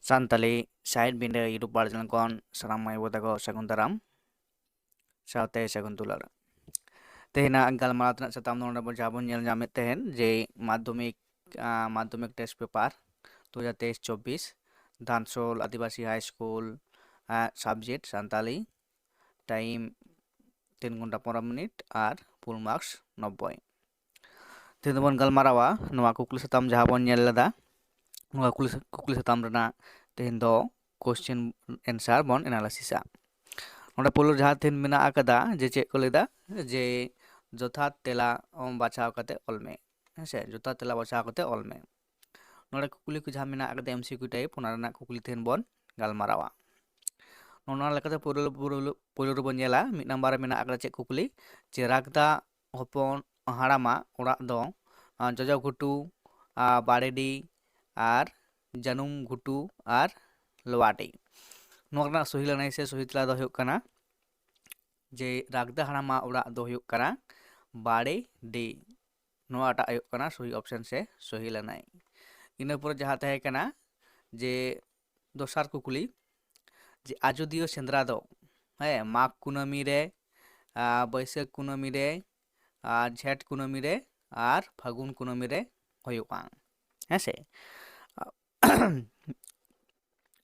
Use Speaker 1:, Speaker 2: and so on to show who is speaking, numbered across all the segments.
Speaker 1: Santali side ᱵᱤᱸᱰᱟᱹ YouTube channel ᱠᱷᱚᱱ ᱥᱟᱱᱟᱢ ᱢᱟᱹᱭ ᱵᱟᱹᱵᱩ ᱛᱟᱠᱚ ᱥᱟᱹᱜᱩᱱ ᱫᱟᱨᱟᱢ ᱥᱟᱶᱛᱮ ᱥᱟᱹᱜᱩᱱ ᱫᱩᱞᱟᱹᱲ᱾ ᱛᱮᱦᱮᱧᱟᱜ ᱜᱟᱞᱢᱟᱨᱟᱣ ᱛᱮᱱᱟᱜ ᱥᱟᱛᱟᱢ ᱫᱚ ᱱᱚᱰᱮ ᱡᱟᱦᱟᱸ ᱵᱚᱱ ᱧᱮᱞ ᱧᱟᱢᱮᱫ ᱛᱟᱦᱮᱱ ᱡᱮ ᱢᱟᱫᱽᱫᱷᱚᱢᱤक test paper 2023-24 Dhansol Adivasi high school subject Santali time 3 ঘন্টা 15 মিনিট আর ফুল মার্কস 90। তেহেᱧ ᱫᱚᱵᱚᱱ ᱜᱟᱞᱢᱟᱨᱟᱣᱟ ᱱᱚᱣᱟ ᱠᱩᱠᱞᱤ ᱥᱟᱛᱟᱢ ᱡᱟᱦᱟᱸ ᱵᱚᱱ ᱧᱮᱞ ᱞᱮᱫᱟ ᱱᱚᱣᱟ ᱠᱩᱠᱞᱤ ᱥᱟᱛᱟᱢ ᱨᱮᱱᱟᱜ ᱛᱮᱦᱮᱧ ᱫᱚ কোশ্চেন অ্যান্সার বন অ্যানালাইসিসᱟ। ᱱᱚᱰᱮ ᱯᱳᱭᱞᱳ ᱡᱟᱦᱟᱸ ᱛᱮᱦᱮᱧ ᱢᱮᱱᱟᱜ ᱟᱠᱟᱫᱟ ᱡᱮ ᱪᱮᱫ ᱠᱚ ᱞᱟᱹᱭᱫᱟ ᱡᱮ ᱡᱚᱛᱷᱟᱛ ᱛᱮᱞᱟ ᱵᱟᱪᱷᱟᱣ ᱠᱟᱛᱮ ᱚᱞ ᱢᱮ। ᱦᱮᱸᱥᱮ ᱡᱚᱛᱷᱟᱛ ᱛᱮᱞᱟ ᱵᱟᱪᱷᱟᱣ ᱠᱟᱛᱮ ᱚᱞ ᱢᱮ। ᱱᱚᱰᱮ ᱠᱩᱠᱞᱤ ᱠᱚ ᱡᱟᱦᱟᱸ ᱢᱮᱱᱟᱜ ᱟᱠᱟᱫᱟ MCQ ᱴᱟᱭᱤᱯ ᱚᱱᱟ ᱨᱮᱱᱟᱜ ᱠᱩᱠᱞᱤ ᱛᱮᱦᱮᱧ ᱵᱚᱱ ᱜᱟᱞᱢᱟᱨᱟᱣᱟ। ᱚᱱᱟ ᱞᱮᱠᱟᱛᱮ ᱯᱳᱭᱞᱳ ᱨᱮᱵᱚᱱ ᱧᱮᱞᱟ ᱢᱤᱫ ᱱᱟᱢᱵᱟᱨ ᱨᱮ ᱢᱮᱱᱟᱜ ᱟᱠᱟᱫᱟ ᱪᱮᱫ ᱠᱩᱠᱞᱤ ᱡᱮ ᱨᱟᱜᱽᱫᱟ ᱦᱚᱯᱚᱱ ᱦᱟᱲᱟᱢᱟᱜ ᱚᱲᱟᱜ ᱫᱚ ᱡᱚᱡᱚ ᱜᱷᱩᱴᱩ ᱵᱟᱲᱮᱰᱤ ᱟᱨ ᱡᱟᱹᱱᱩᱢ ᱜᱷᱩᱴᱩ ᱟᱨ ᱞᱚᱣᱟᱰᱤ। ᱱᱚᱣᱟ ᱨᱮᱱᱟᱜ ᱥᱚᱦᱤ ᱞᱟᱹᱱᱟᱹᱭ ᱥᱮ ᱥᱚᱦᱤ ᱛᱮᱞᱟ ᱫᱚ ᱦᱩᱭᱩᱜ ᱠᱟᱱᱟ ᱡᱮ ᱨᱟᱜᱽᱫᱟ ᱦᱟᱲᱟᱢᱟᱜ ᱚᱲᱟᱜ ᱫᱚ ᱦᱩᱭᱩᱜ ᱠᱟᱱᱟ ᱵᱟᱲᱮᱰᱤ। ᱱᱚᱣᱟᱴᱟᱜ ᱦᱩᱭᱩᱜ ᱠᱟᱱᱟ ᱥᱚᱦᱤ ᱚᱯᱥᱮᱱ ᱥᱮ ᱥᱚᱦᱤ ᱞᱟᱹᱱᱟᱹᱭ। ᱤᱱᱟᱹ ᱯᱚᱨᱮ ᱡᱟᱦᱟᱸ ᱛᱟᱦᱮᱸ ᱠᱟᱱᱟ ᱡᱮ ᱫᱚᱥᱟᱨ ᱠᱩᱠᱞᱤ ᱡᱮ ᱟᱡᱚᱫᱤᱭᱟᱹ ᱥᱮᱸᱫᱽᱨᱟ ᱫᱚ ᱢᱟᱜᱽ ᱠᱩᱱᱟᱹᱢᱤ ᱨᱮ ᱵᱟᱹᱭᱥᱟᱹᱠᱷ ᱠᱩᱱᱟᱹᱢᱤ ᱨᱮ ᱡᱷᱮᱸᱴ ᱠᱩᱱᱟᱹᱢᱤ ᱨᱮ ᱟᱨ ᱯᱷᱟᱹᱜᱩᱱ ᱠᱩᱱᱟᱹᱢᱤ ᱨᱮ ᱦᱩᱭᱩᱜᱼᱟ। ᱦᱮᱸᱥᱮ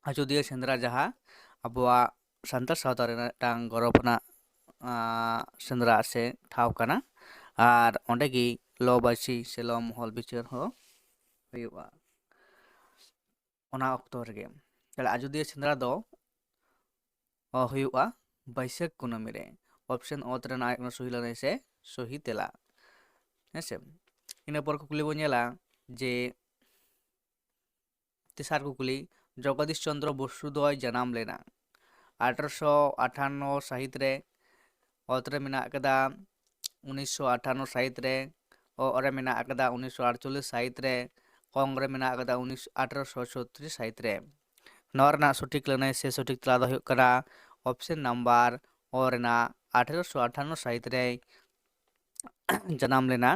Speaker 1: ᱟᱡᱚᱫᱤᱭᱟᱹ ᱥᱮᱸᱫᱽᱨᱟ ᱡᱟᱦᱟᱸ ᱟᱵᱚᱣᱟᱜ ᱥᱟᱱᱛᱟᱲ ᱥᱟᱶᱛᱟ ᱨᱮᱱᱟᱜ ᱢᱤᱫᱴᱟᱝ ᱜᱚᱨᱚᱵᱽ ᱨᱮᱱᱟᱜ ᱥᱮᱸᱫᱽᱨᱟ ᱥᱮ ᱴᱷᱟᱶ ᱠᱟᱱᱟ ᱟᱨ ᱚᱸᱰᱮ ᱜᱮ ᱞᱚ ᱵᱟᱹᱭᱥᱤ ᱥᱮ ᱞᱚ ᱢᱚᱦᱚᱞ ᱵᱤᱪᱟᱹᱨ ᱦᱚᱸ ᱦᱩᱭᱩᱜᱼᱟ ᱚᱱᱟ ᱚᱠᱛᱚ ᱨᱮᱜᱮ। ᱛᱟᱦᱚᱞᱮ ᱟᱡᱚᱫᱤᱭᱟᱹ ᱥᱮᱸᱫᱽᱨᱟ ᱫᱚ ᱦᱩᱭᱩᱜᱼᱟ ᱵᱟᱹᱭᱥᱟᱹᱠᱷ ᱠᱩᱱᱟᱹᱢᱤ ᱨᱮ। ᱚᱯᱥᱮᱱ ᱚᱛ ᱨᱮᱱᱟᱜ ᱦᱩᱭᱩᱜ ᱠᱟᱱᱟ ᱥᱚᱦᱤ ᱞᱟᱹᱱᱟᱹᱭ ᱥᱮ ᱥᱚᱦᱤ ᱛᱮᱞᱟ। ᱦᱮᱸᱥᱮ ᱤᱱᱟᱹ ᱯᱚᱨ ᱠᱩᱠᱞᱤ ᱵᱚᱱ ᱧᱮᱞᱟ ᱡᱮ तेसार कुकली जगदीश चंद्र बसु दय जनाम लेना 1858 साहित रे अत रे मेना आकदा 1958 साहित रे और मेना आकदा 1948 साहित रे कॉन्ग रे मेना आकदा 1836 साहित रे। नवा रना सठिक लनाय से सठिक तला दो हुयुग कना ऑप्शन नंबर और ना 1858 साहित रे जनाम लेना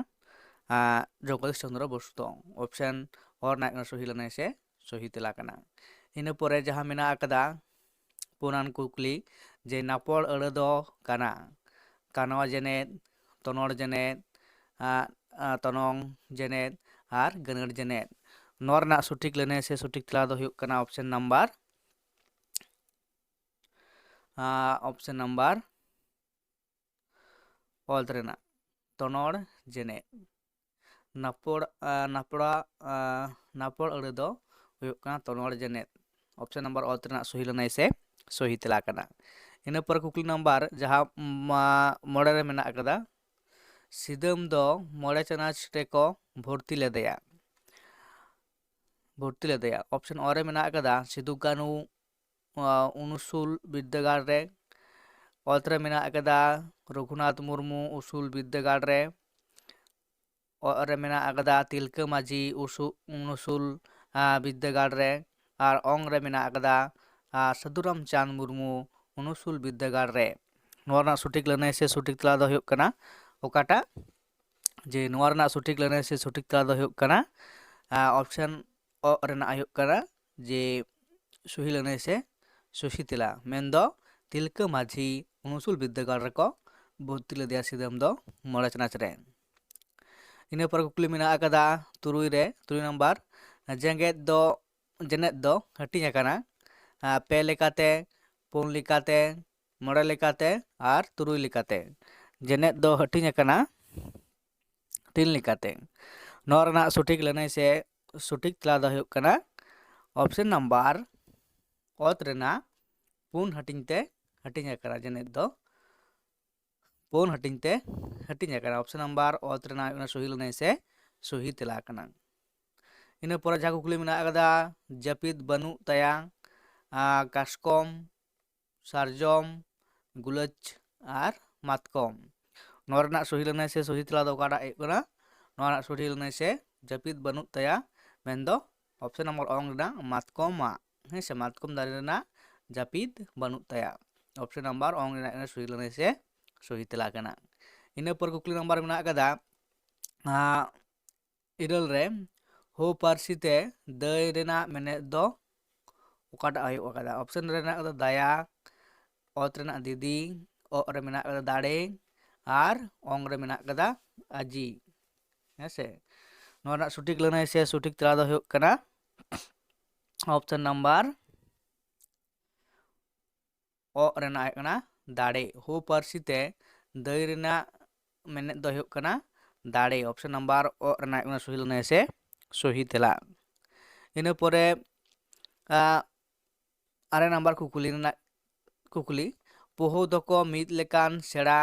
Speaker 1: जगदीश चंद्र बसु दो ऑप्शन और ना सही लनाय से सही तेला कना। इन परे जहाँ मेना आकदा पुनान कुकली जे नापड़ अड़ दो कना कानवा जेनेद तनोड़ जेनेद तनोंग जेनेद आर गनड़ जेनेद। नोर ना सठिक लेने से सठिक तेला दो हुयुग कना ऑप्शन नंबर ऑल रेना तनोड़ जेनेद नापड़ नापड़ अड़ दो हुयुग कना तनोड़ जेनेद। ऑप्शन नंबर ऑल रेना सही लनाय से सही तेला कना। इन पर कुकली नंबर जहाँ मोड़े रे मेना आकदा सिदम दो मोड़े चनाच रेको भर्ती लेदेया ऑप्शन और मेना आकदा सिदु कानू उनुसुल विद्यागार रे ऑल रे मेना आकदा रघुनाथ मुर्मू उसूल विद्यागार रे और मेना आकदा तिलका माझी उनुसुल विद्यागार रे और ओंग रे मेना आकदा साधुराम चांद मुर्मू उनुसुल विद्यागार रे। नोवा रना सठिक लनाय से सठिक तला दो हुयुग कना ओकाटा जे नोवा रना सठिक लनाय से सठिक तला दो हुयुग कना ऑप्शन अ रना हुयुग कना जे सही लनाय से सही तेला मेन दो तिलका माझी उनुसुल विद्यागार रे को भर्ती लेदेया सिदम दो मोड़े चनाच रे। इन पर कुकली मेना आकदा तुरुई नंबर जेनेद दो हटिंग आकाना पे लेकाते पुन लेकाते मोड़े लेकाते और तुरुई लेकाते। जेनेद दो हटिंग आकाना 3 लेकाते। नोवा रना सठिक लनाय से सठिक तला दो हुयुग कना ऑप्शन नंबर ऑत रेना पुन हटिंग ते हटिंग आकाना जेनेद दो पुन हटिंग ते हटिंग आकाना। ऑप्शन नंबर ऑत रेना सही लनाय से सही तेला कना। इन पर जहाँ कुकली मेना आकदा जपिद बनू तया काशकम सारजम गुलच और मातकम। नोवा रना सही लनाय से सही तेला दो ओकाटा हुयुग कना नोवा रना सही लनाय से जपिद बनू तया मेन दो ऑप्शन नंबर ओंग रेना मातकम हे से मातकम दारे रेना जपिद बनू तया ऑप्शन नंबर ओंग रेना सही लनाय से सही तेला कना। इन पर कुकली नंबर मेना आकदा इरल रे हो पारसी ते दय रेना मेने दो ᱚᱠᱟᱴᱟᱜ ᱦᱩᱭᱩᱜ ᱟᱠᱟᱫᱟ? ᱚᱯᱥᱮᱱ ᱨᱮ ᱢᱮᱱᱟᱜ ᱟᱠᱟᱫᱟ ᱫᱟᱭᱟ, ᱚᱛ ᱨᱮᱱᱟᱜ ᱫᱤᱫᱤ, ᱚ ᱨᱮ ᱢᱮᱱᱟᱜ ᱟᱠᱟᱫᱟ ᱫᱟᱲᱮ ᱟᱨ ᱚᱝ ᱨᱮ ᱢᱮᱱᱟᱜ ᱟᱠᱟᱫᱟ ᱟᱡᱤ ᱦᱮᱸᱥᱮ। ᱱᱚᱣᱟ ᱨᱮᱱᱟᱜ ᱥᱚᱴᱷᱤᱠ ᱞᱟᱹᱱᱟᱹᱭ ᱥᱮ ᱥᱚᱴᱷᱤᱠ ᱛᱮᱞᱟ ᱫᱚ ᱦᱩᱭᱩᱜ ᱠᱟᱱᱟ ᱚᱯᱥᱮᱱ ᱱᱟᱢᱵᱟᱨ ᱚ ᱨᱮᱱᱟᱜ ᱦᱩᱭᱩᱜ ᱠᱟᱱᱟ ᱫᱟᱲᱮ। ᱦᱳ ᱯᱟᱹᱨᱥᱤ te ᱫᱟᱹᱭ ᱨᱮᱱᱟᱜ ᱢᱮᱱᱮᱫ ᱫᱚ ᱦᱩᱭᱩᱜ ᱠᱟᱱᱟ ᱫᱟᱲᱮ। ᱚᱯᱥᱮᱱ ᱱᱟᱢᱵᱟᱨ ᱚ ᱨᱮᱱᱟᱜ ᱦᱩᱭᱩᱜ ᱠᱟᱱᱟ ᱥᱚᱦᱤ ᱞᱟᱹᱱᱟᱹᱭ ᱥᱮ ᱥᱚᱦᱤ ᱛᱮᱞᱟ। ᱤᱱᱟᱹ ᱯᱚᱨᱮ ᱟᱨᱮ ᱱᱟᱢᱵᱟᱨ ᱠᱩᱠᱞᱤ ᱨᱮᱱᱟᱜ ᱠᱩᱠᱞᱤ, ᱯᱚᱦᱩ ᱫᱚᱠᱚ ᱢᱤᱫ ᱞᱮᱠᱟᱱ ᱥᱮᱬᱟ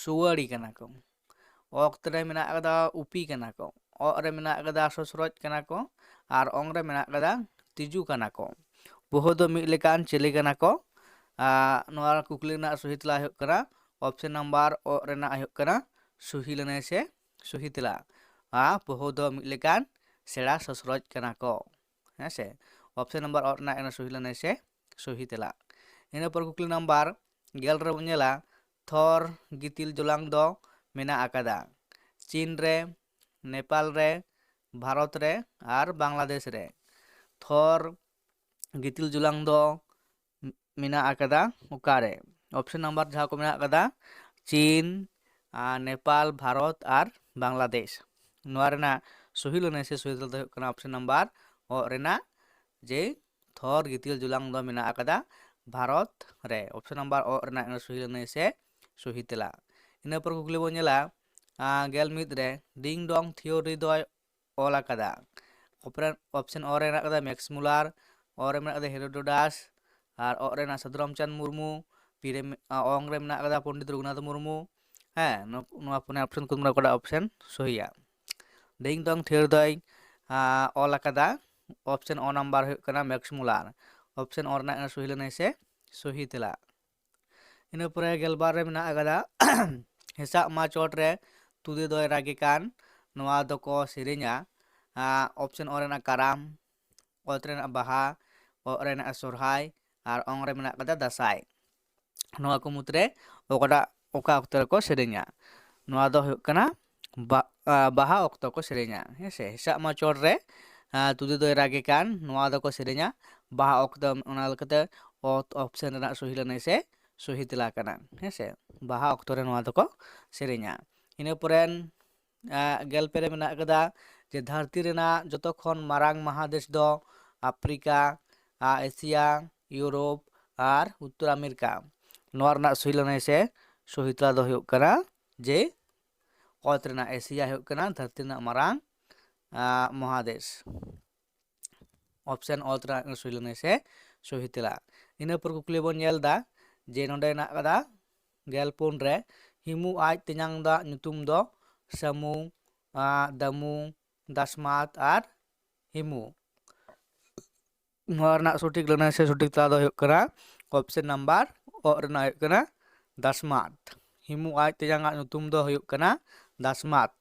Speaker 1: ᱥᱩᱣᱟᱹᱲᱤ ᱠᱟᱱᱟ ᱠᱚ। ᱚᱠᱛ ᱨᱮ ᱢᱮᱱᱟᱜ ᱟᱠᱟᱫᱟ ᱩᱯᱤ ᱠᱟᱱᱟ ᱠᱚ, ᱚ ᱨᱮ ᱢᱮᱱᱟᱜ ᱟᱠᱟᱫᱟ ᱥᱚᱥᱨᱚᱡ ᱠᱟᱱᱟ ᱠᱚ ᱟᱨ ᱚᱝ ᱨᱮ ᱢᱮᱱᱟᱜ ᱟᱠᱟᱫᱟ ᱛᱤᱡᱩ ᱠᱟᱱᱟ ᱠᱚ। ᱯᱚᱦᱩ ᱫᱚ ᱢᱤᱫ ᱞᱮᱠᱟᱱ ᱪᱤᱞᱤ ᱠᱟᱱᱟ ᱠᱚ? ᱱᱚᱣᱟ ᱠᱩᱠᱞᱤ ᱨᱮᱱᱟᱜ ᱥᱚᱦᱤ ᱛᱮᱞᱟ ᱦᱩᱭᱩᱜ ᱠᱟᱱᱟ ᱚᱯᱥᱮᱱ ᱱᱟᱢᱵᱟᱨ ᱚ ᱨᱮᱱᱟᱜ ᱦᱩᱭᱩᱜ ᱠᱟᱱᱟ ᱥᱚᱦᱤ ᱞᱟᱹᱱᱟᱹᱭ ᱥᱮ ᱥᱚᱦᱤ ᱛᱮᱞᱟ। ᱯᱚᱦᱩ ᱫᱚ ᱢᱤᱫ ᱞᱮᱠᱟᱱ ᱥᱮᱬᱟ ᱥᱚᱥᱨᱚᱡ ᱠᱟᱱᱟ ᱠᱚ ᱦᱮᱸᱥᱮ। ᱚᱯᱥᱮᱱ ᱱᱟᱢᱵᱟর ᱚ ᱨᱮᱱᱟᱜ ᱥᱚᱦᱤ ᱞᱟᱹᱱᱟᱹᱭ ᱥᱮ ᱥᱚᱦᱤ ᱛᱮᱞᱟ। ᱤᱱᱟᱹ ᱯᱚর ᱠᱩᱠᱞᱤ ᱱᱟᱢᱵᱟᱨ 10 ᱨᱮᱵᱚᱱ ᱧᱮᱞᱟ ᱛᱷᱚᱨ ᱜᱤᱛᱤᱞ ᱡᱚᱞᱟᱝ ᱫᱚ ᱢᱮᱱᱟᱜ ᱟᱠᱟᱫᱟ ᱪীᱱ ᱨᱮ, নেপাল ᱨᱮ, ᱵᱷᱟᱨᱚᱛ ᱨᱮ ᱟᱨ ᱵᱟᱝᱞᱟᱫᱮশ ᱨᱮ। ᱛᱷᱚᱨ ᱜᱤᱛᱤᱞ ᱡᱚᱞᱟᱝ ᱫᱚ ᱢᱮᱱᱟᱜ ᱟᱠᱟᱫᱟ ᱚᱠᱟᱨᱮ? ᱚᱯᱥᱮᱱ ᱱᱟᱢᱵᱟᱨ ᱡᱟᱦᱟᱸ ᱠᱚ ᱢᱮᱱᱟᱜ ᱟᱠᱟᱫᱟ চীন, নেপাল, ভারত আর বাংলাদেশ। ᱱᱚᱣᱟ ᱨᱮᱱᱟᱜ ᱥᱚᱦᱤ ᱞᱟᱹᱱᱟᱹᱭ ᱥᱮ ᱥᱚᱦᱤ ᱛᱮᱞᱟ ᱫᱚ ᱦᱩᱭᱩᱜ ᱠᱟᱱᱟ ᱚᱯᱥᱮᱱ ᱱᱟᱢᱵᱟᱨ ᱚ ᱨᱮᱱᱟᱜ ᱡᱮ ᱛᱷᱚᱨ ᱜᱤᱛᱤᱞ ᱡᱚᱞᱟᱝ ᱫᱚ ᱢᱮᱱᱟᱜ ᱟᱠᱟᱫᱟ ᱵᱷᱟᱨᱚᱛ ᱨᱮ। ᱚᱯᱥᱮᱱ ᱱᱟᱢᱵᱟᱨ ᱚ ᱨᱮᱱᱟᱜ ᱥᱚᱦᱤ ᱞᱟᱹᱱᱟᱹᱭ ᱥᱮ ᱥᱚᱦᱤ ᱛᱮᱞᱟ। ᱤᱱᱟᱹ ᱯᱚᱨ ᱠᱩᱠᱞᱤ ᱵᱚᱱ ᱧᱮᱞᱟ 11 ᱨᱮ ᱰᱤᱝ ᱰᱚᱝ ᱛᱷᱤᱣᱨᱤ ᱫᱚᱭ ᱚᱞ ᱟᱠᱟᱫᱟ। ᱚᱯᱥᱮᱱ ᱚ ᱨᱮ ᱢᱮᱱᱟᱜ ᱟᱠᱟᱫᱟ ᱢᱮᱠᱥ ᱢᱩᱞᱟᱨ, ᱚ ᱨᱮ ᱢᱮᱱᱟᱜ ᱟᱠᱟᱫᱟ ᱦᱮᱨᱳᱰᱳᱰᱟᱥ ᱟᱨ ᱚ ᱨᱮᱱᱟᱜ ᱥᱟᱹᱫᱷᱩ ᱨᱟᱢᱪᱟᱸᱫᱽ ᱢᱩᱨᱢᱩ, ᱚᱝ ᱨᱮ ᱢᱮᱱᱟᱜ ᱟᱠᱟᱫᱟ ᱯᱚᱱᱰᱤᱛ ᱨᱚᱜᱷᱩᱱᱟᱛᱷ ᱢᱩᱨᱢᱩ। ᱦᱮᱸ ᱱᱚᱣᱟ ᱯᱩᱱᱭᱟ ᱚᱯᱥᱮᱱ ᱠᱚ ᱚᱠᱟᱴᱟᱜ ᱚᱯᱥᱮᱱ ᱥᱚᱦᱤᱭᱟ? ᱰᱤᱝ ᱰᱚᱝ ᱛᱷᱤᱣᱨᱤ ᱫᱚᱭ ᱚᱞ ᱟᱠᱟᱫᱟ ᱚᱯᱥᱮᱱ ᱚ ᱱᱟᱢᱵᱟᱨ ᱦᱩᱭᱩᱜ ᱠᱟᱱᱟ ᱢᱮᱠᱥ ᱢᱩᱞᱟᱨ। ᱚᱯᱥᱮᱱ ᱚ ᱨᱮᱱᱟᱜ ᱥᱚᱦᱤ ᱞᱟᱹᱱᱟᱹᱭ ᱥᱮ ᱥᱚᱦᱤ ᱛᱮᱞᱟ। ᱤᱱᱟᱹ ᱯᱚᱨᱮ 12 ᱨᱮ ᱢᱮᱱᱟᱜ ᱟᱠᱟᱫᱟ ᱦᱮᱸᱥᱟᱜ ᱢᱟ ᱪᱚᱴ ᱨᱮ ᱛᱩᱫᱮ ᱫᱚᱭ ᱨᱟᱜᱮ ᱠᱟᱱ, ᱱᱚᱣᱟ ᱫᱚᱠᱚ ᱥᱮᱨᱮᱧᱟ ᱚᱯᱥᱮᱱ ᱚ ᱨᱮᱱᱟᱜ ᱠᱟᱨᱟᱢ, ᱚᱛ ᱨᱮᱱᱟᱜ ᱵᱟᱦᱟ, ᱚ ᱨᱮᱱᱟᱜ ᱥᱚᱨᱦᱟᱭ ᱟᱨ ᱚᱝ ᱨᱮ ᱢᱮᱱᱟᱜ ᱟᱠᱟᱫᱟ ᱫᱟᱸᱥᱟᱭ। ᱱᱚᱣᱟ ᱠᱚ ᱢᱩᱫᱽᱨᱮ ᱚᱠᱟ ᱚᱠᱛᱚ ᱨᱮᱠᱚ ᱥᱮᱨᱮᱧᱟ? ᱱᱚᱣᱟ ᱫᱚ ᱦᱩᱭᱩᱜ ᱠᱟᱱᱟ ᱵᱟᱦᱟ ᱚᱠᱛᱚ ᱠᱚ ᱥᱮᱨᱮᱧᱟ ᱦᱮᱸᱥᱮ। ᱦᱮᱸᱥᱟᱜ ᱢᱟ ᱪᱚᱴ ᱨᱮ ᱛᱩᱫᱮ ᱫᱚᱭ ᱨᱟᱜᱮ ᱠᱟᱱ, ᱱᱚᱣᱟ ᱫᱚᱠᱚ ᱥᱮᱨᱮᱧᱟ ᱵᱟᱦᱟ ᱚᱠᱛᱚ। ᱚᱱᱟ ᱞᱮᱠᱟᱛᱮ ᱚᱯᱥᱮᱱ ᱨᱮᱱᱟᱜ ᱥᱚᱦᱤ ᱞᱟᱹᱱᱟᱹᱭ ᱥᱮ ᱥᱚᱦᱤ ᱛᱮᱞᱟ ᱠᱟᱱᱟ ᱦᱮᱸᱥᱮ। ᱵᱟᱦᱟ ᱚᱠᱛᱚ ᱨᱮ ᱱᱚᱣᱟ ᱫᱚᱠᱚ ᱥᱮᱨᱮᱧᱟ। ᱤᱱᱟᱹ ᱯᱚᱨᱮᱱ 12 ᱨᱮ ᱢᱮᱱᱟᱜ ᱟᱠᱟᱫᱟ ᱡᱮ ᱫᱷᱟᱹᱨᱛᱤ ᱨᱮᱱᱟᱜ ᱡᱚᱛᱚ ᱠᱷᱚᱱ ᱢᱟᱨᱟᱝ ᱢᱟᱦᱟᱫᱮᱥ ᱫᱚ ᱟᱯᱷᱨᱤᱠᱟ, ᱮᱥᱤᱭᱟ, ᱤᱭᱩᱨᱳᱯ ᱟᱨ ᱩᱛᱛᱚᱨ ᱟᱢᱮᱨᱤᱠᱟ। ᱱᱚᱣᱟ ᱨᱮᱱᱟᱜ ᱥᱚᱦᱤ ᱞᱟᱹᱱᱟᱹᱭ ᱥᱮ ᱥᱚᱦᱤ ᱛᱮᱞᱟ ᱫᱚ ᱦᱩᱭᱩᱜ ᱠᱟᱱᱟ ᱡᱮ ᱚᱛ ᱨᱮᱱᱟᱜ ᱮᱥᱤᱭᱟ ᱦᱩᱭᱩᱜ ᱠᱟᱱᱟ ᱫᱷᱟᱹᱨᱛᱤ ᱨᱮᱱᱟᱜ ᱢᱟᱨᱟᱝ ᱢᱚᱦᱟᱫᱮᱥ। ᱚᱯᱥᱮᱱ ᱚᱛ ᱨᱮᱱᱟᱜ ᱥᱚᱦᱤ ᱞᱟᱹᱱᱟᱹᱭ ᱥᱮ ᱥᱚᱦᱤ ᱛᱮᱞᱟ। ᱤᱱᱟᱹ ᱯᱚᱨ ᱠᱩᱠᱞᱤ ᱵᱚᱱ ᱧᱮᱞ ᱮᱫᱟ ᱡᱮ ᱱᱚᱸᱰᱮ ᱦᱮᱱᱟᱜ ᱟᱠᱟᱫᱟ 14 ᱨᱮ ᱦᱤᱢᱩ ᱟᱡ ᱛᱮᱧᱟᱝ ᱫᱟᱜ ᱧᱩᱛᱩᱢ ᱫᱚ ᱥᱟᱹᱢᱩ, ᱫᱟᱹᱢᱩ, ᱫᱟᱥᱢᱟᱛ ᱟᱨ ᱦᱤᱢᱩ। ᱱᱚᱣᱟ ᱨᱮᱱᱟᱜ ᱥᱚᱴᱷᱤᱠ ᱞᱟᱹᱱᱟᱹᱭ ᱥᱮ ᱥᱚᱴᱷᱤক ᱛᱮᱞᱟ ᱫᱚ ᱦᱩᱭᱩᱜ ᱠᱟᱱᱟ ᱚᱯᱥᱮᱱ ᱱᱟᱢᱵᱟᱨ ᱚ ᱨᱮᱱᱟᱜ ᱦᱩᱭᱩᱜ ᱠᱟᱱᱟ ᱫᱟᱥᱢᱟᱛ। ᱦᱤᱢᱩ ᱟᱡ ᱛᱮᱧᱟᱝᱟᱜ ᱧᱩᱛᱩᱢ ᱫᱚ ᱦᱩᱭᱩᱜ ᱠᱟᱱᱟ ᱫᱟᱥᱢᱟᱛ।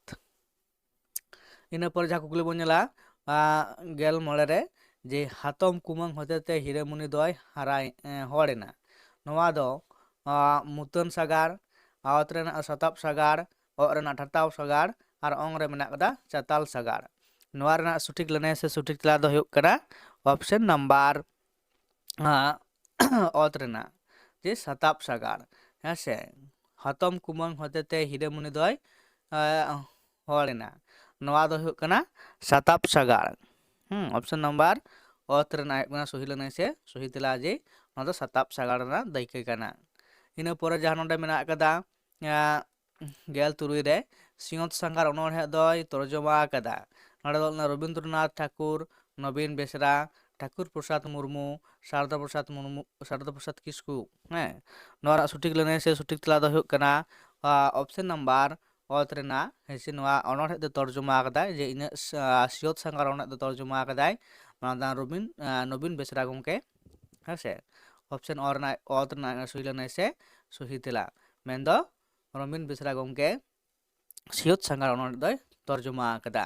Speaker 1: ᱤᱱᱟᱹ ᱯᱚᱨ ᱡᱟᱦᱟᱸ ᱠᱩᱠᱞᱤ ᱵᱚᱱ ᱧᱮᱞᱟ 15 ᱨᱮ ᱡᱮ ᱦᱟᱛᱚᱢ ᱠᱩᱢᱟᱹᱝ ᱦᱚᱛᱮᱛᱮ ᱦᱤᱨᱟᱹᱢᱩᱱᱤ ᱫᱚᱭ ᱦᱚᱲ ᱮᱱᱟ। ᱱᱚᱣᱟ ᱫᱚ ᱢᱩᱛᱟᱹᱱ ᱥᱟᱜᱟᱲ, ᱚᱛ ᱨᱮᱱᱟᱜ ᱥᱟᱛᱟᱯ ᱥᱟᱜᱟᱲ, ᱚ ᱨᱮᱱᱟᱜ ᱴᱷᱟᱴᱟᱣ ᱥᱟᱜᱟᱲ ᱟᱨ ᱚᱝ ᱨᱮ ᱢᱮᱱᱟᱜ ᱟᱠᱟᱫᱟ ᱪᱟᱛᱟᱞ ᱥᱟᱜᱟᱲ। ᱱᱚᱣᱟ ᱨᱮᱱᱟᱜ ᱥᱚᱴᱷᱤᱠ ᱞᱟᱹᱱᱟᱹᱭ ᱥᱮ ᱥᱚᱴᱷᱤক ᱛᱮᱞᱟ ᱫᱚ ᱦᱩᱭᱩᱜ ᱠᱟᱱᱟ ᱚᱯᱥᱮᱱ ᱱᱟᱢᱵᱟᱨ ᱚᱛ ᱨᱮᱱᱟᱜ ᱡᱮ ᱥᱟᱛᱟᱯ ᱥᱟᱜᱟᱲ ᱦᱮᱸᱥᱮ। ᱦᱟᱛᱚᱢ ᱠᱩᱢᱟᱹᱝ ᱦᱚᱛᱮᱛᱮ ᱦᱤᱨᱟᱹᱢᱩᱱᱤ ᱫᱚᱭ ᱦᱚᱲ ᱮᱱᱟ। ᱱᱚᱣᱟ ᱫᱚ ᱦᱩᱭᱩᱜ ᱠᱟᱱᱟ ᱥᱟᱛᱟᱯ ᱥᱟᱜᱟᱲ। ᱚᱯᱥᱮᱱ ᱱᱟᱢᱵᱟᱨ ᱚᱛ ᱨᱮᱱᱟᱜ ᱦᱩᱭᱩᱜ ᱠᱟᱱᱟ ᱥᱚᱦᱤ ᱞᱟᱹᱱᱟᱹᱭ ᱥᱮ ᱥᱚᱦᱤ ᱛᱮᱞᱟ ᱡᱮ ᱱᱚᱣᱟ ᱫᱚ ᱥᱟᱛᱟᱯ ᱥᱟᱜᱟᱲ ᱨᱮᱱᱟᱜ ᱫᱟᱹᱭᱠᱟᱹ ᱠᱟᱱᱟ। ᱤᱱᱟᱹ ᱯᱚᱨᱮ ᱡᱟᱦᱟᱸ ᱱᱚᱸᱰᱮ ᱢᱮᱱᱟᱜ ᱟᱠᱟᱫᱟ 17 ᱨᱮ ᱥᱤᱧᱚᱛ ᱥᱟᱸᱜᱷᱟᱨ ᱚᱱᱚᱬᱦᱮᱸ ᱫᱚᱭ ᱛᱚᱨᱡᱚᱢᱟ ᱟᱠᱟᱫᱟ। ᱱᱚᱸᱰᱮ ᱫᱚ ᱨᱚᱵᱤᱱᱫᱨᱚᱱᱟᱛᱷ ᱴᱷᱟᱠᱩᱨ, ᱱᱚᱵᱤᱱ ᱵᱮᱥᱨᱟ, ᱴᱷᱟᱠᱩᱨ ᱯᱨᱚᱥᱟᱫᱽ ᱢᱩᱨᱢᱩ, ᱥᱟᱨᱚᱫᱟ ᱯᱨᱚᱥᱟᱫᱽ ᱠᱤᱥᱠᱩ ᱦᱮᱸ। ᱱᱚᱣᱟ ᱨᱮᱱᱟᱜ ᱥᱚᱴᱷᱤᱠ ᱞᱟᱹᱱᱟᱹᱭ ᱥᱮ ᱥᱚᱴᱷᱤᱠ ᱛᱮᱞᱟ ᱫᱚ ᱦᱩᱭᱩᱜ ᱠᱟᱱᱟ ᱚᱯᱥᱮᱱ ᱱᱟᱢᱵᱟᱨ ᱚᱛ ᱨᱮᱱᱟᱜ ᱦᱮᱸᱥᱮ ᱱᱚᱣᱟ ᱚᱱᱚᱬᱦᱮᱸ ᱫᱚ ᱛᱚᱨᱡᱚᱢᱟ ᱟᱠᱟᱫᱟᱭ ᱡᱮ ᱤᱱᱟᱹᱜ ᱥᱤᱧᱚᱛ ᱥᱟᱸᱜᱷᱟᱨ ᱚᱱᱚᱬᱦᱮᱸ ᱫᱚ ᱛᱚᱨᱡᱚᱢᱟ ᱟᱠᱟᱫᱟᱭ ᱱᱚᱵᱤᱱ ᱵᱮᱥᱨᱟ ᱜᱚᱢᱠᱮ ᱦᱮᱸᱥᱮ। ᱚᱯᱥᱮᱱ ᱚ ᱨᱮᱱᱟᱜ ᱚᱛ ᱨᱮᱱᱟᱜ ᱥᱚᱦᱤ ᱞᱟᱹᱱᱟᱹᱭ ᱥᱮ ᱥᱚᱦᱤ ᱛᱮᱞᱟ ᱢᱮᱱᱫᱚ ᱨᱚᱵᱤᱱ ᱵᱮᱥᱨᱟ ᱜᱚᱢᱠᱮ ᱥᱤᱧᱚᱛ ᱥᱟᱸᱜᱷᱟᱨ ᱚᱱᱚᱬᱦᱮᱸ ᱫᱚᱭ ᱛᱚᱨᱡᱚᱢᱟ ᱟᱠᱟᱫᱟ।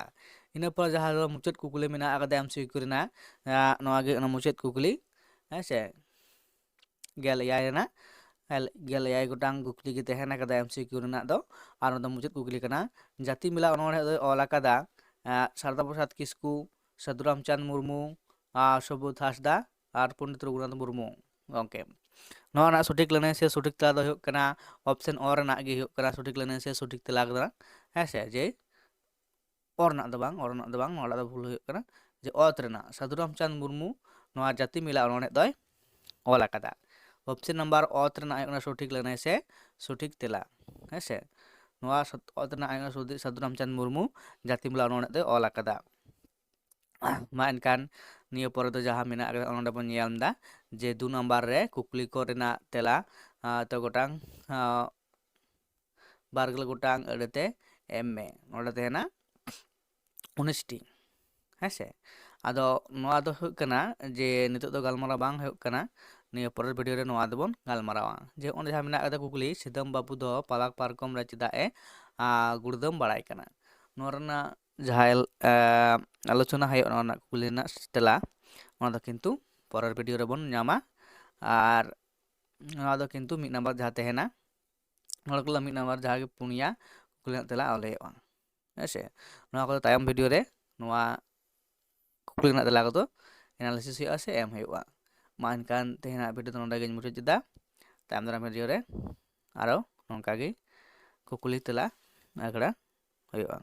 Speaker 1: ᱤᱱᱟᱹ ᱯᱚᱨ ᱡᱟᱦᱟᱸ ᱫᱚ ᱢᱩᱪᱟᱹᱫ ᱠᱩᱠᱞᱤ ᱢᱮᱱᱟᱜ ᱟᱠᱟᱫᱟ MCQ ᱨᱮᱱᱟᱜ ᱱᱚᱣᱟ ᱜᱮ ᱚᱱᱟ ᱢᱩᱪᱟᱹᱫ ᱠᱩᱠᱞᱤ ᱦᱮᱸᱥᱮ 16 ᱨᱮᱱᱟᱜ 16 ᱜᱚᱴᱟᱝ ᱠᱩᱠᱞᱤ ᱜᱮ ᱛᱟᱦᱮᱱ ᱟᱠᱟᱫᱟ MCQ ᱨᱮᱱᱟᱜ ᱫᱚ ᱟᱨ ᱚᱱᱟ ᱫᱚ ᱢᱩᱪᱟᱹᱫ ᱠᱩᱠᱞᱤ ᱠᱟᱱᱟ। ᱡᱟᱹᱛᱤ ᱢᱮᱞᱟ ᱚᱱᱚᱬᱦᱮᱸ ᱫᱚᱭ ᱚᱞ ᱟᱠᱟᱫᱟ ᱥᱟᱨᱚᱫᱟ ᱯᱨᱚᱥᱟᱫᱽ ᱠᱤᱥᱠᱩ, ᱥᱟᱹᱫᱷᱩ ᱨᱟᱢᱪᱟᱸᱫᱽ ᱢᱩᱨᱢᱩ, ᱥᱚᱵᱩᱡ ᱦᱟᱸᱥᱫᱟ ᱟᱨ ᱯᱚᱱᱰᱤᱛ ᱨᱚᱜᱷᱩᱱᱟᱛᱷ ᱢᱩᱨᱢᱩ ᱜᱚᱝᱠᱮ᱾ ᱱᱚᱣᱟ ᱨᱮᱱᱟᱜ ᱥᱚᱴᱷᱤᱠ ᱞᱟᱹᱱᱟᱹᱭ ᱥᱮ ᱥᱚᱴᱷᱤक ᱛᱮᱞᱟ ᱫᱚ ᱦᱩᱭᱩᱜ ᱠᱟᱱᱟ ᱚᱯᱥᱮᱱ ᱚ ᱨᱮᱱᱟᱜ ᱜᱮ ᱦᱩᱭᱩᱜ ᱠᱟᱱᱟ ᱥᱚᱴᱷᱤक ᱞᱟᱹᱱᱟᱹᱭ ᱥᱮ ᱥᱚᱴᱷᱤक ᱛᱮᱞᱟ ᱠᱟᱱᱟ ᱦᱮᱸᱥᱮ, ᱡᱮ ᱚ ᱨᱮᱱᱟᱜ ᱫᱚ ᱵᱟᱝ, ᱱᱚᱣᱟᱴᱟᱜ ᱫᱚ ᱵᱷᱩᱞ ᱦᱩᱭᱩᱜ ᱠᱟᱱᱟ, ᱡᱮ ᱚᱛ ᱨᱮᱱᱟᱜ ᱥᱟᱹᱫᱷᱩ ᱨᱟᱢᱪᱟᱸᱫᱽ ᱢᱩᱨᱢᱩ ᱱᱚᱣᱟ ᱡᱟᱹᱛᱤ ᱢᱮᱞᱟ ᱚᱱᱚᱬᱦᱮ ᱫᱚᱭ ᱚᱞ ᱟᱠᱟᱫᱟ᱾ ᱚᱯᱥᱮᱱ ᱱᱟᱢᱵᱟᱨ ᱚᱛ ᱨᱮᱱᱟᱜ ᱦᱩᱭᱩᱜ ᱠᱟᱱᱟ ᱥᱚᱴᱷᱤक ᱞᱟᱹᱱᱟᱹᱭ ᱥᱮ ᱥᱚᱴᱷᱤक ᱛᱮᱞᱟ ᱦᱮᱸᱥᱮ, ᱱᱚᱣᱟ ᱚᱛ ᱨᱮᱱᱟᱜ ᱦᱩᱭᱩᱜ ᱠᱟᱱᱟ ᱥᱟᱹᱫᱷᱩ ᱨᱟᱢᱪᱟᱸᱫᱽ ᱢᱩᱨᱢᱩ ᱡᱟᱹᱛᱤ ᱢᱮᱞᱟ ᱚᱱᱚᱬᱦᱮ ᱫᱚᱭ ᱚᱞ ᱟᱠᱟᱫᱟ᱾ ᱢᱟ ᱮᱱᱠᱷᱟᱱ ᱱᱤᱭᱟᱹ ᱯᱚᱨᱮ ᱫᱚ ᱡᱟᱦᱟᱸ ᱢᱮᱱᱟᱜ ᱟᱠᱟᱫᱟ ᱱᱚᱸᱰᱮ ᱵᱚᱱ ᱧᱮᱞ ᱮᱫᱟ ᱡᱮ 2 ᱱᱟᱢᱵᱟᱨ ᱨᱮ ᱠᱩᱠᱞᱤ ᱠᱚ ᱨᱮᱱᱟᱜ ᱛᱮᱞᱟ ᱛᱚ ᱜᱚᱴᱟᱝ 12 ᱜᱚᱴᱟᱝ ᱟᱹᱲᱟᱹᱛᱮ ᱮᱢ ᱢᱮ, ᱱᱚᱸᱰᱮ ᱛᱟᱦᱮᱱᱟ 19ᱴᱤ ᱦᱮᱸᱥᱮ᱾ ᱟᱫᱚ ᱱᱚᱣᱟ ᱫᱚ ᱦᱩᱭᱩᱜ ᱠᱟᱱᱟ ᱡᱮ ᱱᱤᱛᱚᱜ ᱫᱚ ᱜᱟᱞᱢᱟᱨᱟᱣ ᱵᱟᱝ ᱦᱩᱭᱩᱜ ᱠᱟᱱᱟ, ᱱᱤᱭᱟᱹ ᱯᱚᱨᱮᱨ ᱵᱷᱤᱰᱤᱭᱳ ᱨᱮ ᱱᱚᱣᱟ ᱫᱚᱵᱚᱱ ᱜᱟᱞᱢᱟᱨᱟᱣᱟ ᱡᱮ ᱚᱸᱰᱮ ᱡᱟᱦᱟᱸ ᱢᱮᱱᱟᱜ ᱟᱠᱟᱫᱟ ᱠᱩᱠᱞᱤ ᱥᱤᱫᱟᱹᱢ ᱵᱟᱹᱵᱩ ᱫᱚ ᱯᱟᱞᱟᱠ ᱯᱟᱨᱠᱚᱢ ᱨᱮ ᱪᱮᱫᱟᱜ ᱮ ᱜᱩᱲᱫᱟᱹᱢ ᱵᱟᱲᱟᱭ ᱠᱟᱱᱟ᱾ ᱱᱚᱣᱟ ᱨᱮᱱᱟᱜ ᱡᱟᱦᱟᱸ ᱟᱞᱳᱪᱚᱱᱟ ᱦᱩᱭᱩᱜᱼᱟ ᱱᱚᱣᱟ ᱨᱮᱱᱟᱜ ᱠᱩᱠᱞᱤ ᱨᱮᱱᱟᱜ ᱛᱮᱞᱟ, ᱚᱱᱟ ᱫᱚ ᱠᱤᱱᱛᱩ ᱯᱚᱨᱮᱨ ᱵᱷᱤᱰᱤᱭᱳ ᱨᱮᱵᱚᱱ ᱧᱟᱢᱟ᱾ ᱟᱨ ᱱᱚᱣᱟ ᱫᱚ ᱠᱤᱱᱛᱩ 1 ᱱᱟᱢᱵᱟᱨ ᱡᱟᱦᱟᱸ ᱛᱟᱦᱮᱱᱟ ᱱᱚᱣᱟ ᱠᱚ 1 ᱱᱟᱢᱵᱟᱨ ᱡᱟᱦᱟᱸ ᱜᱮ 4ᱭᱟ ᱠᱩᱠᱞᱤ ᱨᱮᱱᱟᱜ ᱛᱮᱞᱟ ᱚᱞ ᱦᱩᱭᱩᱜᱼᱟ ᱦᱮᱸᱥᱮ᱾ ᱱᱚᱣᱟ ᱠᱚᱫᱚ ᱛᱟᱭᱚᱢ ᱵᱷᱤᱰᱤᱭᱳ ᱨᱮ ᱱᱚᱣᱟ ᱠᱩᱠᱞᱤ ᱨᱮᱱᱟᱜ ᱛᱮᱞᱟ ᱠᱚᱫᱚ ᱮᱱᱟᱞᱟᱭᱥᱤᱥ ᱦᱩᱭᱩᱜᱼᱟ ᱥᱮ ᱮᱢ ᱦᱩᱭᱩᱜᱼᱟ᱾ ᱢᱟ ᱮᱱᱠᱷᱟᱱ ᱛᱮᱦᱮᱧᱟᱜ ᱵᱷᱤᱰᱤᱭᱳ ᱫᱚ ᱱᱚᱸᱰᱮ ᱜᱤᱧ ᱢᱩᱪᱟᱹᱫ ᱮᱫᱟ᱾ ᱛᱟᱭᱚᱢ ᱫᱟᱨᱟᱢ ᱵᱷᱤᱰᱤᱭᱳ ᱨᱮ ᱟᱨᱚ ᱱᱚᱝᱠᱟ ᱜᱮ ᱠᱩᱠᱞᱤ ᱛᱮᱞᱟ ᱟᱠᱷᱲᱟ ᱦᱩᱭᱩᱜᱼᱟ᱾